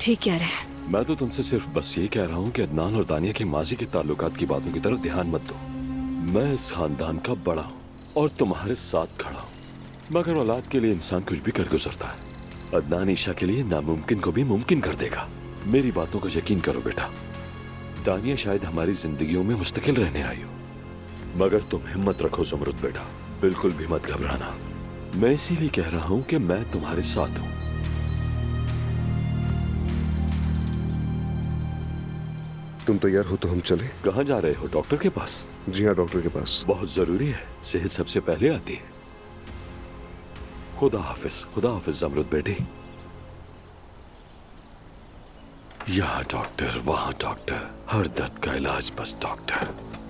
ठीक कह रहे हैं। मैं तो तुमसे सिर्फ बस ये कह रहा हूँ कि अदनान और दानिया के माजी के ताल्लुकात की बातों की तरफ ध्यान मत दो। मैं इस खानदान का बड़ा हूँ और तुम्हारे साथ खड़ा हूँ, मगर औलाद के लिए इंसान कुछ भी कर गुजरता है। अदनान ईशा के लिए नामुमकिन को भी मुमकिन कर देगा। मेरी बातों को यकीन करो बेटा। दानिया शायद हमारी जिंदगियों में मुस्तकिल रहने आई हो, मगर तुम हिम्मत रखो ज़मरुद बेटा, बिल्कुल भी मत घबराना। मैं इसीलिए कह रहा हूँ कि मैं तुम्हारे साथ हूँ। तुम तैयार हो तो हम चले? कहाँ जा रहे हो? डॉक्टर के पास? जी हाँ, डॉक्टर के पास। बहुत जरूरी है, सेहत सबसे पहले आती है। खुदा हाफिज ज़मरुद बेटी। यहाँ डॉक्टर, वहाँ डॉक्टर, हर दर्द का इलाज बस डॉक्टर।